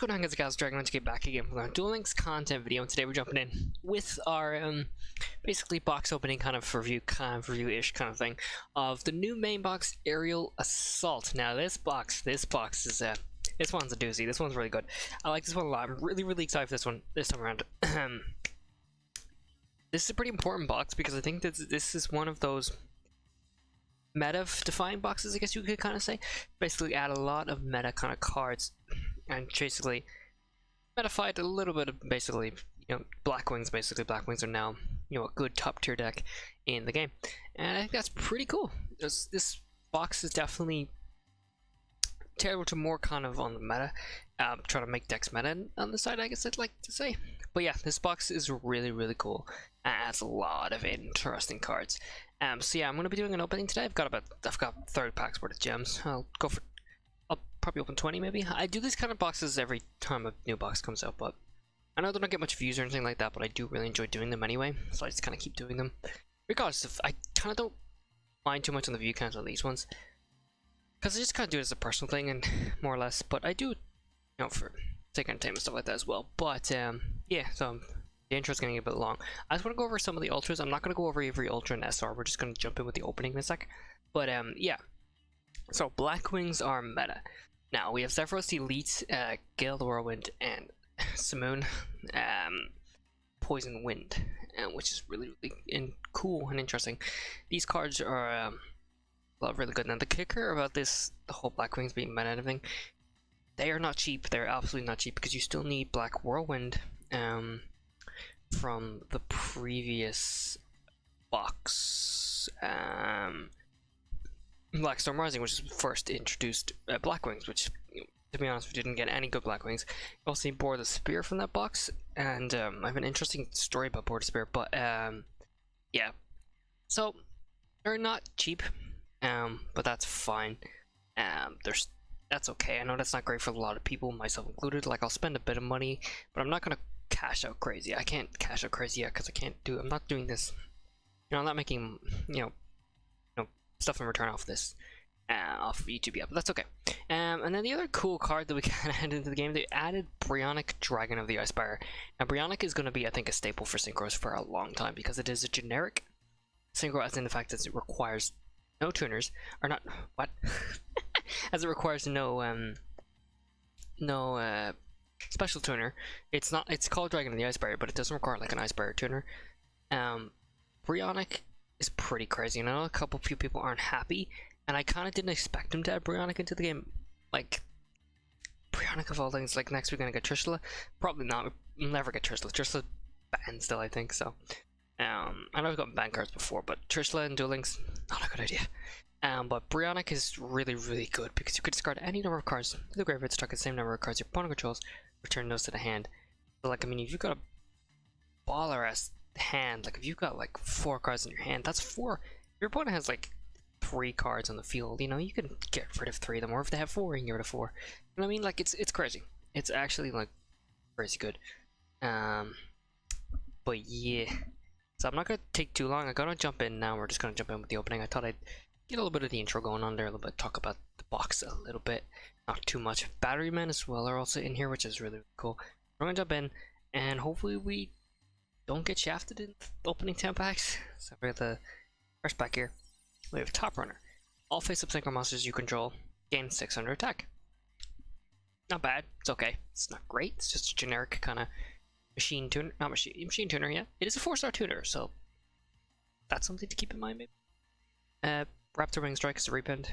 going on, guys? Dragon to get back again with our Duel Links content video, and today we're jumping in with our basically box opening kind of review-ish kind of thing of the new main box Aerial Assault. Now this box is this one's a doozy. This one's really good. I like this one a lot. I'm really excited for this one this time around. This is a pretty important box because I think that this is one of those meta-defying boxes, I guess you could kind of say. Basically add a lot of meta kind of cards and basically metafied a little bit of basically, blackwings. Basically, blackwings are now, a good top tier deck in the game, and I think that's pretty cool. This box is definitely tailored to more kind of on the meta, trying to make decks meta on the side, I guess I'd like to say. But yeah, this box is really cool and adds a lot of interesting cards. So yeah, I'm gonna be doing an opening today. I've got 30 packs worth of gems. I'll probably open 20 maybe. I do these kind of boxes every time a new box comes out, but I know they don't get much views or anything like that, but I do really enjoy doing them anyway, so I just kind of keep doing them. Regardless of, I kind of don't mind too much on the view count on these ones, because I just kind of do it as a personal thing, and more or less, but I do, for take entertainment stuff like that as well. But yeah, so the intro is getting a bit long. I just want to go over some of the ultras. I'm not going to go over every ultra and SR. We're just going to jump in with the opening in a sec. But yeah, so blackwings are meta. Now we have Zephyros Elite, Gale the Whirlwind, and Simoon, Poison Wind, which is really cool and interesting. These cards are really good. Now the kicker about this, the whole blackwings being meta and everything, they are not cheap. They're absolutely not cheap because you still need Black Whirlwind from the previous box. Blackstorm Rising, which is first introduced Blackwings, which, to be honest, we didn't get any good Blackwings. You also need Boar the Spear from that box, and I have an interesting story about Boar the Spear, but yeah. So, they're not cheap, but that's fine. That's okay. I know that's not great for a lot of people, myself included. Like, I'll spend a bit of money, but I'm not gonna cash out crazy. I can't cash out crazy yet, because I'm not doing this, I'm not making, stuff in return off this, off of YouTube yet, but that's okay. And then the other cool card that we kind of added into the game, they added Bryonic Dragon of the Icespire. Now Bryonic is going to be, I think, a staple for synchros for a long time, because it is a generic synchro, as in the fact that it requires no tuners, or not, what? As it requires no special tuner. It's called Dragon of the Icespire, but it doesn't require like an Icespire tuner. Bryonic is pretty crazy, and I know a few people aren't happy, and I kind of didn't expect him to add Bryonic into the game. Like, Bryonic of all things, like next we're gonna get Trishula. Probably not, we'll never get Trishula. Trishula's banned still, I think, so. I know we've got banned cards before, but Trishula and Duel Links, not a good idea. But Bryonic is really good, because you could discard any number of cards to the graveyard, stuck the same number of cards your opponent controls, return those to the hand. So, like, I mean, if you've got a baller-ass hand, like if you've got like 4 cards in your hand, that's 4. If your opponent has like 3 cards on the field, you can get rid of 3 of them, or if they have 4, you can get rid of 4. You know what I mean? Like, it's crazy. It's actually like crazy good. But yeah, so I'm not gonna take too long. I'm gonna jump in now. We're just gonna jump in with the opening. I thought I'd get a little bit of the intro going on there, a little bit, talk about the box a little bit, not too much. Battery Men as well are also in here, which is really cool. We're gonna jump in, and hopefully we don't get shafted in the opening 10 packs. So we have the first pack here. We have Top Runner. All face-up synchro monsters you control gain 600 attack. Not bad. It's okay. It's not great. It's just a generic kind of machine tuner. Not machine tuner, yeah. It is a 4-star tuner, so that's something to keep in mind, maybe. Raptor Wing Strike is a reprint.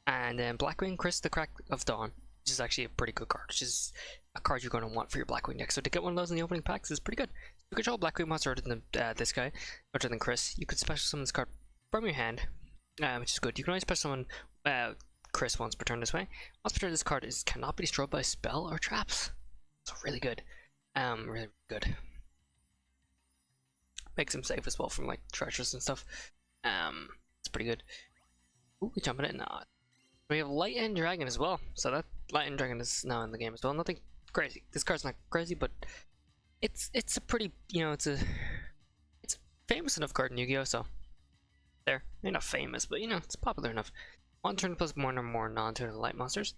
And then Blackwing Chris the Crack of Dawn, which is actually a pretty good card, which is a card you're going to want for your Blackwing deck. So to get one of those in the opening packs is pretty good. You control Blackwing monster other than this guy, other than Chris. You could special summon this card from your hand, which is good. You can only special summon Chris once per turn this way. Once per turn, this card cannot be destroyed by a spell or traps. So really good. Really good. Makes him safe as well from like treasures and stuff. It's pretty good. Ooh, we jumping in now. We have Light End Dragon as well, so that Light End Dragon is now in the game as well. Nothing crazy. This card's not crazy, but it's a pretty, it's a famous enough card in Yu-Gi-Oh, so there. Maybe not famous, but it's popular enough. 1 turn plus more non-tuner light monsters.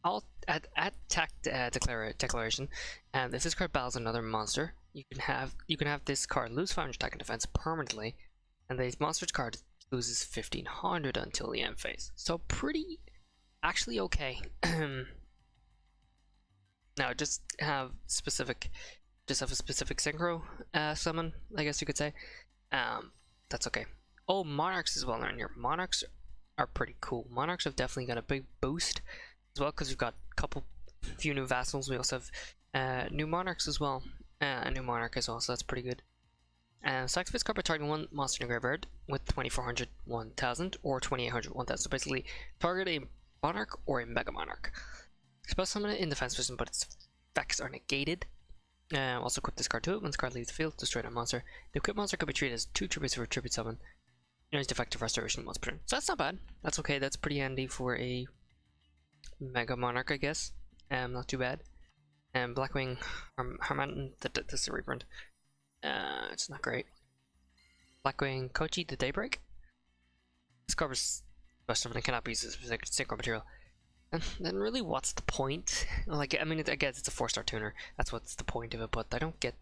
I'll at attack declaration, and if this card battles another monster, you can have this card lose 500 attack and defense permanently, and the monster's card loses 1500 until the end phase. So pretty, actually okay. Now just have a specific synchro summon, I guess you could say. That's okay. Oh, monarchs as well are in here. Monarchs are pretty cool. Monarchs have definitely got a big boost as well because we've got few new vassals. We also have new monarchs as well, a new monarch as well, so that's pretty good. Select this card by targeting one monster in your graveyard with 2400 1000 or 2800 1000. So basically, target a monarch or a mega monarch. Spell summon it in defense position, but its effects are negated. Also equip this card to it. Once the card leaves the field, destroy that monster. The equipped monster could be treated as 2 tributes for a tribute summon. Use defective restoration once per turn. So that's not bad. That's okay. That's pretty handy for a mega monarch, I guess. Not too bad. Blackwing Harman, that's a reprint. It's not great. Blackwing Kochi, the Daybreak. This card is special summon and cannot be used as a synchro material. And then really, what's the point? Like, I mean, I guess it's a 4-star tuner. That's what's the point of it, but I don't get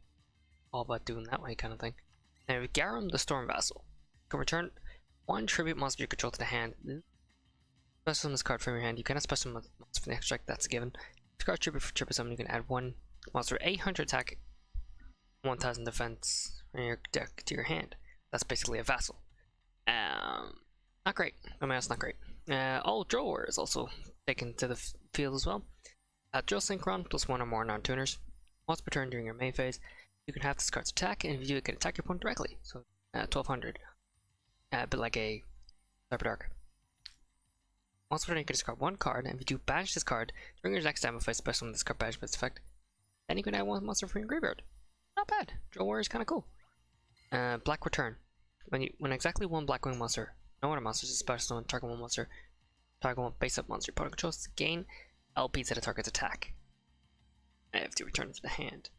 all about doing that way kind of thing. Now, Garum, the Storm Vassal. You can return one tribute monster you control to the hand. Special summon this card from your hand. You cannot special summon monster from the extract, that's a given. This card tribute for tribute summon, you can add one monster 800 attack, 1000 defense from your deck to your hand. That's basically a vassal. Not great. I mean, that's not great. All drawer is also taken to the field as well. Drill Synchron plus 1 or more non-tuners. Once per turn during your main phase, you can have this card's attack, and if you do, it can attack your opponent directly. So 1200. But like a Cyber Dark. Once per turn, you can discard one card, and if you do banish this card during your next time phase, special summon this card banish its effect, then you can add one monster from your graveyard. Not bad. Drill Warrior is kind of cool. Black Return. When exactly one Blackwing monster, no other monsters, is special summon, target one monster, target one base up monster your opponent controls to gain LP to the target's attack. I have to return to the hand.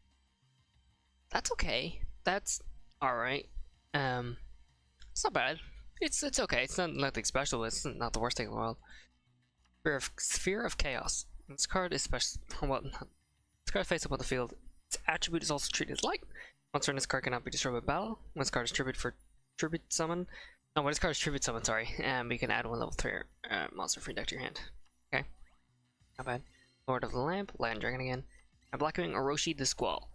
That's okay. That's alright. It's not bad. It's okay. It's not nothing special. It's not the worst thing in the world. Sphere of Chaos. This card is special. Well, this card face up on the field. Its attribute is also treated as light. Once turn, this card cannot be destroyed by battle. When this card is tribute for tribute summon. No, when this card is tribute summon, sorry. You can add one level 3 monster from your deck to your hand. Okay. Not bad. Lord of the Lamp, Land Dragon again. And Blackwing Orochi the Squall.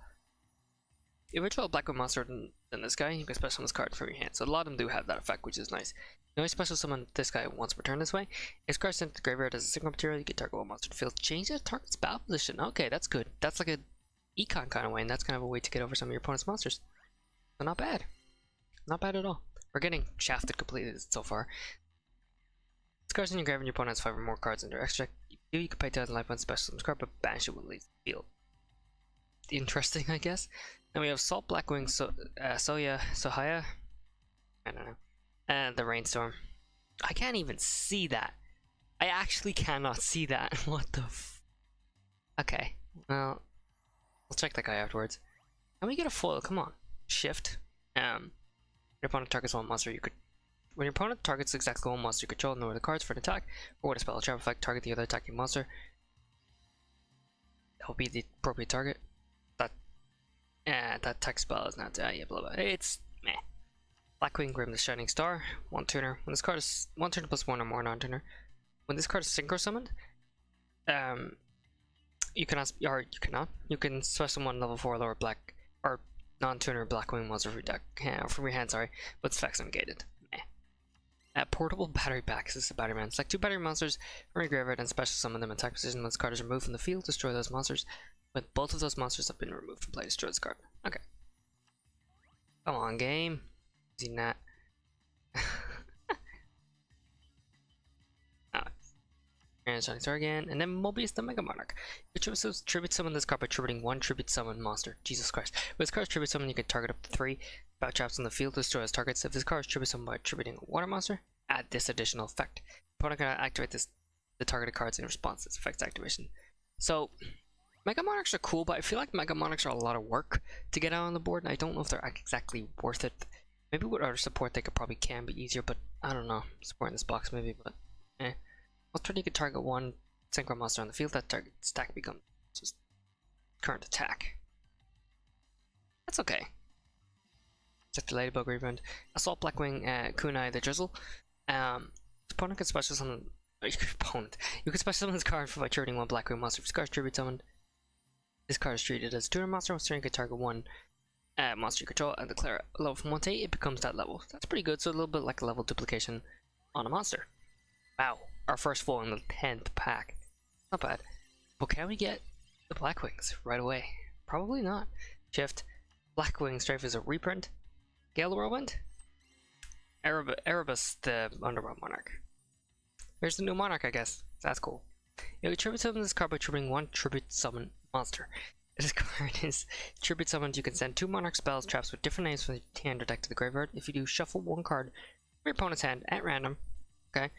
If you draw a Blackwing monster than this guy, you can special summon this card from your hand. So a lot of them do have that effect, which is nice. You only special summon this guy once per turn this way. If this card is sent to the graveyard as a synchro material, you can target one monster to field. Change the target's battle position. Okay, that's good. That's like a econ kind of way, and that's kind of a way to get over some of your opponent's monsters. So not bad. Not bad at all. We're getting shafted completely so far. This card's in your graveyard and your opponent has 5 or more cards in their extract. You can pay 2,000 life on special summon this card, but banish it when it leaves the field. Interesting, I guess. Then we have Salt Blackwing, Sohaya. I don't know. And the Rainstorm. I can't even see that. I actually cannot see that. What the f... Okay. Well, we'll check that guy afterwards. And we get a foil, come on. Shift. Your opponent targets one monster you could... When your opponent targets exactly one monster you control, know the cards for an attack, or with a spell or trap effect, target the other attacking monster. That will be the appropriate target. That text spell is not, yeah, blah blah. It's meh. Blackwing Grim the Shining Star, 1 tuner. When this card is 1 tuner plus 1 or more non-tuner. When this card is synchro summoned, you can special summon level 4 lower black or non-tuner Blackwing monster from your deck, from your hand, sorry, with effects negated. Meh. Portable battery packs. This is a battery man. Select 2 battery monsters from your graveyard and special summon them in attack position. When this card is removed from the field, destroy those monsters. But both of those monsters have been removed from play. Destroy this card. Okay. Come on, game. Easy not. And Shining Star again, and then Mobius the Mega Monarch. You tribute summon this card by tributing 1 tribute summon monster. Jesus Christ. With this card's tribute summon, you can target up to 3 battle traps on the field to destroy as targets. If this card is tribute summoned by tributing a water monster, add this additional effect. Opponent can activate the targeted cards in response to this effect's activation. So, Mega Monarchs are cool, but I feel like Mega Monarchs are a lot of work to get out on the board, and I don't know if they're exactly worth it. Maybe with other support they can be easier, but I don't know. Support in this box maybe, but eh. I'll turn you can target 1 synchro monster on the field, that target stack becomes just current attack. That's okay. Set the Ladybug Rebound. Assault Blackwing Kunai the Drizzle. Opponent can special summon. Opponent. You can special summon this card by trading one Blackwing monster. If this card is tribute summoned, this card is treated as a tutor monster. So you can target one monster you control and declare a level from 1 to 8. It becomes that level. That's pretty good. So a little bit like a level duplication on a monster. Wow. Our first full in the 10th pack. Not bad. But can we get the Blackwings right away? Probably not. Shift. Blackwing Strafe is a reprint. Gale the Whirlwind. Erebus the Underworld Monarch. Here's the new Monarch, I guess. That's cool. You can tribute summon this card by tributing one tribute summon monster. If this card is tribute summoned, you can send 2 Monarch spells traps with different names from the hand or deck to the graveyard. If you do, shuffle 1 card from your opponent's hand at random. Okay.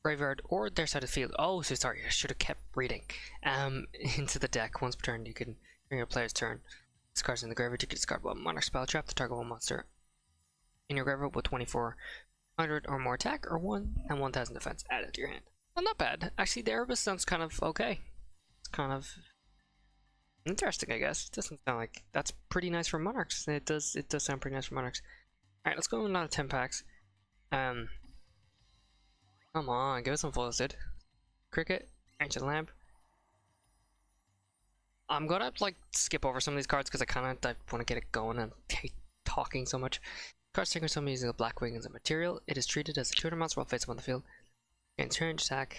Graveyard or their side of the field. Oh, so sorry, I should have kept reading. Into the deck. Once per turn, you can, during your player's turn, this card's in the graveyard. You can discard 1 Monarch spell trap to target 1 monster in your graveyard with 2400 or more attack, or 1 and 1000 defense added to your hand. Well, not bad. Actually, the Erebus sounds kind of okay. It's kind of interesting, I guess. It doesn't sound like that's pretty nice for Monarchs. It does sound pretty nice for Monarchs. Alright, let's go with another 10 packs. Come on, give us some full listed. Cricket, Ancient Lamp. I'm gonna like skip over some of these cards because I want to get it going and hate talking so much. Card sticker summon using a Blackwing as a material. It is treated as a tutor monster while face up on the field. Gains range attack.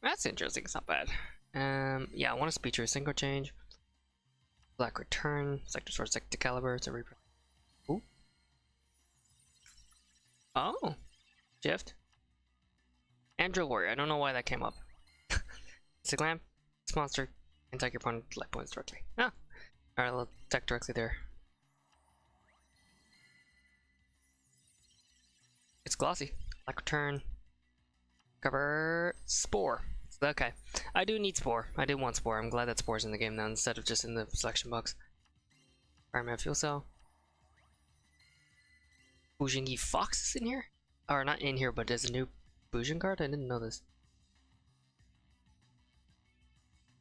That's interesting. It's not bad. Yeah, I want to speed through synchro change. Black return. Sector Sword, Sector Caliber. It's a reprint. Ooh. Oh. Shift. And Drill Warrior. I don't know why that came up. Sig Lamp. This monster can attack your opponent life points directly. Ah. Alright, I'll attack directly there. It's glossy. Black return. Cover Spore. Okay. I do need Spore. I do want Spore. I'm glad that Spore's in the game now instead of just in the selection box. Fireman Fuel Cell. Bujingi Fox is in here? Or not in here, but there's a new Bujin card? I didn't know this.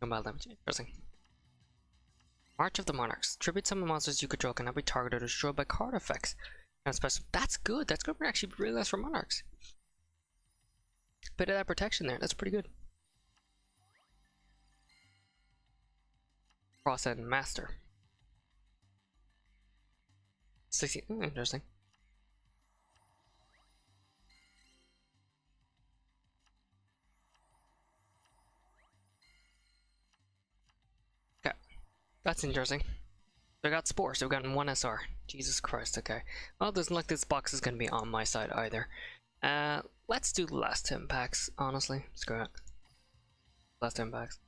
Combine damage. Interesting. March of the Monarchs. Tribute summon monsters you control cannot be targeted or destroyed by card effects. And special. That's good. That's good for actually really nice for Monarchs. Bit of that protection there. That's pretty good. Cross and Master. 60. Interesting. Okay. That's interesting. We got Spore, so we've gotten 1 SR. Jesus Christ, okay. Well, it doesn't look like this box is going to be on my side either. Let's do the last 10 packs, honestly. Screw it. Last 10 packs.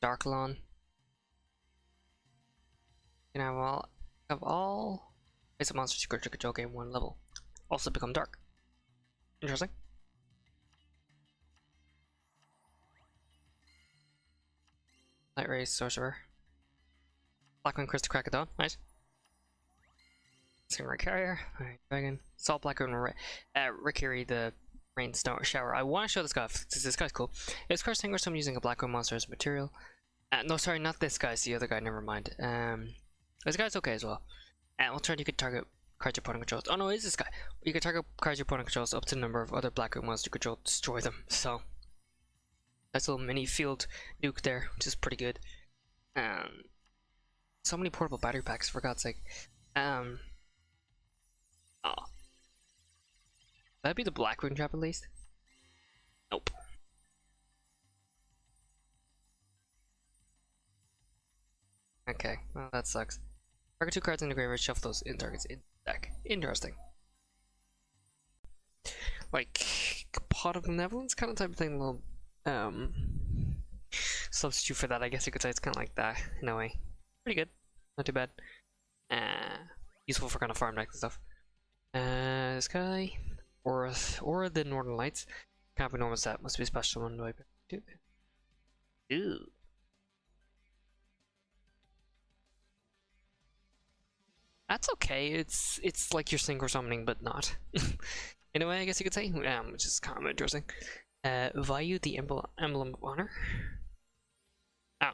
Darklon. You can have all basic monsters you control gain 1 level. Also become dark. Interesting. Light Race Sorcerer. Blackwing Crystal Krakadon, nice. Samurai Carrier, alright, Dragon. Salt Blackwing Rikiri the Rain Shower. I want to show this guy because this guy's cool. It's card single, so I'm using a Blackwing monster as a material. No, sorry, not this guy, it's the other guy, never mind. This guy's okay as well. And we'll turn you can target cards your opponent controls. Oh no, it is this guy. You can target cards your opponent controls up to the number of other Blackwing monsters you control, destroy them. So that's a little mini field nuke there, which is pretty good. So many portable battery packs, for God's sake. Oh. That'd be the Blackwing trap at least? Nope. Okay, well that sucks. Target 2 cards in the graveyard, shuffle those in targets in the deck. Interesting. Like, Pot of Benevolence kind of type of thing, a little substitute for that, I guess you could say. It's kind of like that in a way. Pretty good, not too bad. Useful for kind of farm decks and stuff. This guy, or the Northern Lights. Can't be normal set, must be a special one. Ooh. That's okay. It's like you're synchro summoning, but not. Anyway, I guess you could say, which is kind of interesting. Vayu, the emblem of honor. Ow.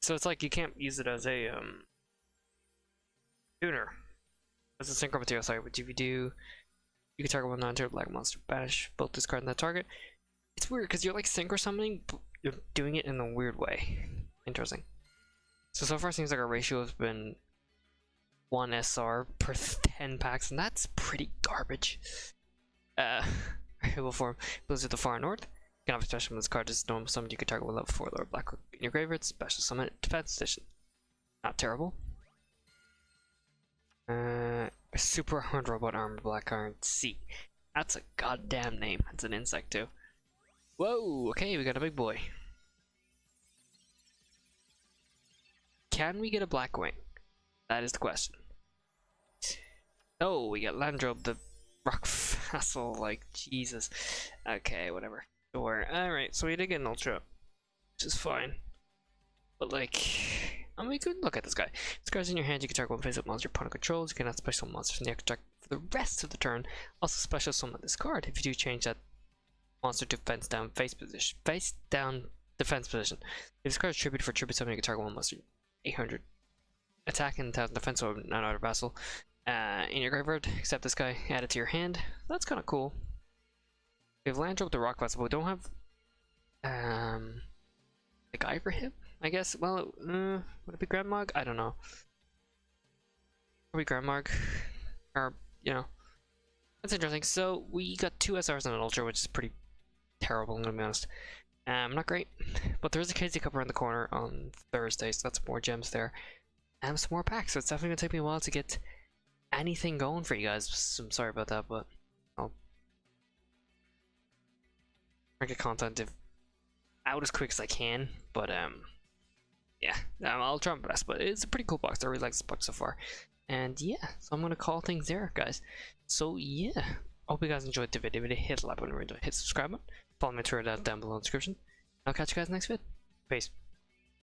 So it's like you can't use it as a tuner. As a synchro material, sorry, but if you do, you can target one non-turtle black monster, banish both this card and that target. It's weird because you're like synchro summoning, but you're doing it in a weird way. Interesting. So far it seems like our ratio has been 1 SR per 10 packs, and that's pretty garbage. Rival form, Blizzard the Far North. You can have a special summon this card as normal summon. You can target one level 4 lower black in your graveyard. Special summon defense edition. Not terrible. Super hard robot armor black iron C. That's a goddamn name. That's an insect too. Whoa, okay, we got a big boy. Can we get a blackwing? That is the question. Oh, we got Landrobe the rock vassal, like Jesus. Okay, whatever. Sure. Alright, so we did get an ultra, which is fine. But like, I mean, we could look at this guy. This card's in your hand, you can target one face-up monster your opponent controls. You can add special monsters from the extra deck for the rest of the turn. Also special summon this card if you do change that monster to face down defense position. If this card is tribute for tribute summon, you can target one monster 800 attack and 1000 defense or another vassal in your graveyard, except this guy, add it to your hand. That's kind of cool. We have Landrobe the rock vassal, but we don't have the guy for him, I guess. Well, would it be Grandmog? I don't know. Probably Grandmog, or you know, that's interesting. So we got 2 SRs and an ultra, which is pretty terrible, I'm gonna be honest. Not great, but there is a KZ Cup around the corner on Thursday, so that's more gems there and some more packs. So it's definitely gonna take me a while to get anything going for you guys. So I'm sorry about that, but I'll try to get content out as quick as I can. But yeah, I'll try my best. But it's a pretty cool box. I really like this box so far. And yeah, so I'm gonna call things there, guys. So yeah, I hope you guys enjoyed the video. Hit the like button, hit subscribe button. Follow me on Twitter down below in the description. I'll catch you guys next vid. Peace.